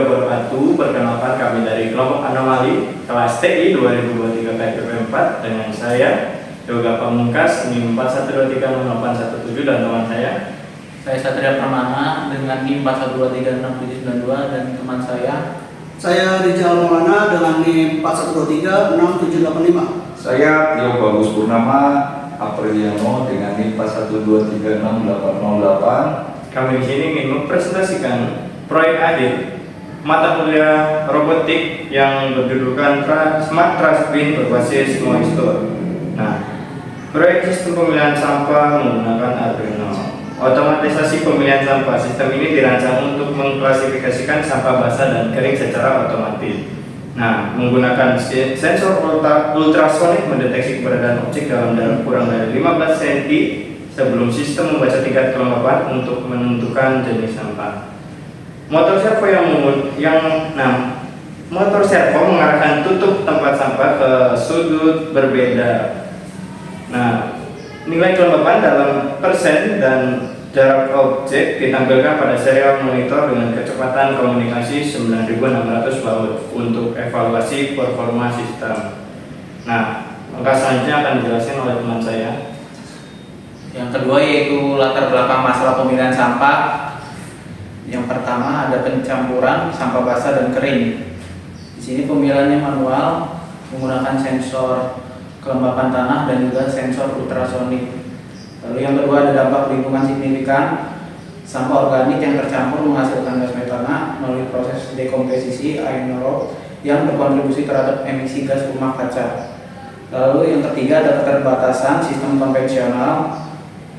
wabarakatuh. Perkenalkan, kami dari kelompok anomali kelas TI 2023 KIPP 4 dengan saya Yoga Pamungkas NIM 41236817 dan teman saya Satria Permana dengan NIM 41236792 dan teman saya Rizal Maulana dengan NIM 41236785. Saya Tio Bagus Purnama Apriliano dengan NIM 41236808. Kami di sini ingin mempresentasikan proyek akhir mata kuliah robotik yang berjudulkan Smart Trash Bin berbasis Moisture. Nah, proyek sistem pemilihan sampah menggunakan Arduino. Otomatisasi pemilihan sampah. Sistem ini dirancang untuk mengklasifikasikan sampah basah dan kering secara otomatis. Nah, menggunakan sensor ultrasonik mendeteksi keberadaan objek dalam kurang dari 15 cm sebelum sistem membaca tingkat kelembapan untuk menentukan jenis sampah. Motor servo motor servo mengarahkan tutup tempat sampah ke sudut berbeda. Nah, nilai kelembapan dalam persen dan jarak objek ditampilkan pada serial monitor dengan kecepatan komunikasi 9600 baud untuk evaluasi performa sistem. Nah, langkah selanjutnya akan dijelaskan oleh teman saya. yang kedua yaitu latar belakang masalah pemilihan sampah. Yang pertama ada pencampuran sampah basah dan kering. Di sini pemilihannya manual menggunakan sensor kelembapan tanah dan juga sensor ultrasonik. Lalu yang kedua ada dampak lingkungan signifikan. Sampah organik yang tercampur menghasilkan gas metana melalui proses dekomposisi anaerob yang berkontribusi terhadap emisi gas rumah kaca. Lalu yang ketiga ada keterbatasan sistem konvensional.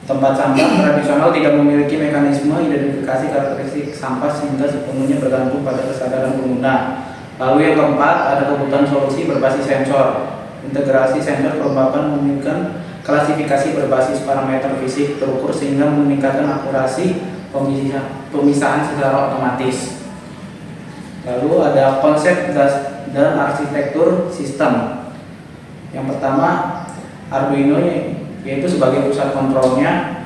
Tempat sampah tradisional tidak memiliki mekanisme identifikasi karakteristik sampah sehingga sepenuhnya bergantung pada kesadaran pengguna. Lalu yang keempat ada kebutuhan solusi berbasis sensor. Integrasi sensor kelembapan memungkinkan klasifikasi berbasis parameter fisik terukur sehingga meningkatkan akurasi pemisahan secara otomatis. Lalu ada konsep dan arsitektur sistem. Yang pertama Arduino yaitu sebagai pusat kontrolnya.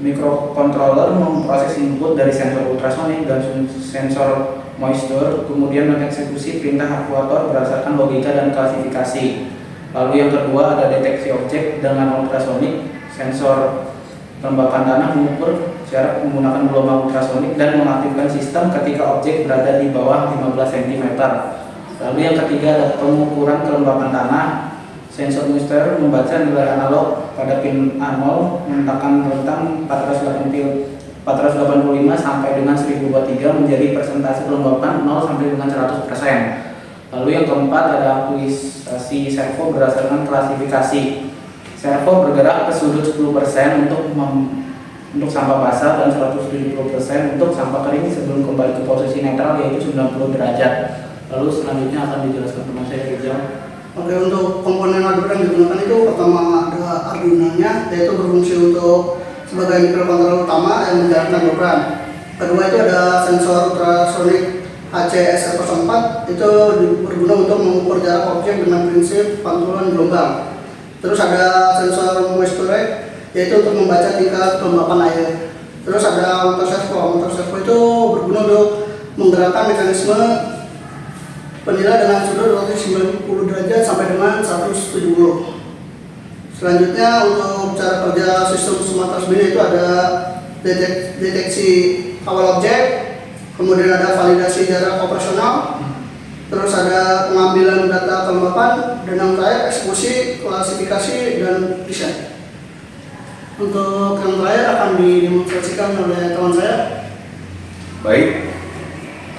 Microcontroller memproses input dari sensor ultrasonik dan sensor moisture, kemudian mengeksekusi perintah aktuator berdasarkan logika dan klasifikasi. Lalu yang kedua ada deteksi objek dengan ultrasonik. Sensor kelembapan tanah mengukur jarak menggunakan gelombang ultrasonik dan mengaktifkan sistem ketika objek berada di bawah 15 cm. Lalu yang ketiga ada pengukuran kelembapan tanah. Sensor moisture membaca nilai analog pada pin A0 menggunakan rentang 485 sampai dengan 1023 menjadi persentase kelembapan 0 sampai dengan 100%. Lalu yang keempat ada aktualisasi servo berdasarkan klasifikasi. Servo bergerak ke sudut 10% untuk sampah basah dan 170% untuk sampah kering sebelum kembali ke posisi netral yaitu 90 derajat. Lalu selanjutnya akan dijelaskan teman saya Rizal. Oke, untuk komponen Arduino yang digunakan itu pertama ada Arduino-nya, yaitu berfungsi untuk sebagai mikrokontroler utama yang menjalankan program. Kedua itu ada sensor ultrasonik HCSR04, itu berguna untuk mengukur jarak objek dengan prinsip pantulan gelombang. Terus ada sensor moisture, yaitu untuk membaca tingkat kelembapan air. Terus ada motor servo. Motor servo itu berguna untuk menggerakkan mekanisme penilai dengan sudut rotasi 90 derajat sampai dengan 170. Selanjutnya untuk cara kerja sistem Smart Trash Bin itu ada deteksi awal objek, kemudian ada validasi jarak operasional, terus ada pengambilan data kelembapan, dan yang terakhir eksekusi, klasifikasi, dan desain. Untuk yang terakhir akan didemonstrasikan oleh teman saya. Baik,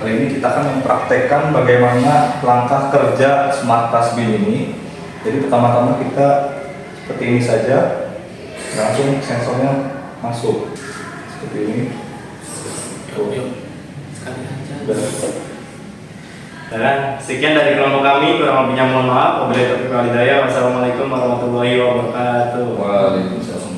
kali ini kita akan mempraktekkan bagaimana langkah kerja Smart Trash Bin ini. Jadi pertama-tama kita seperti ini saja, langsung sensornya masuk seperti ini. Sekian dari kelompok kami, kurang lebihnya mohon maaf. Wabillahi taufiq wal hidayah. Wassalamualaikum warahmatullahi wabarakatuh. Waalaikumsalam.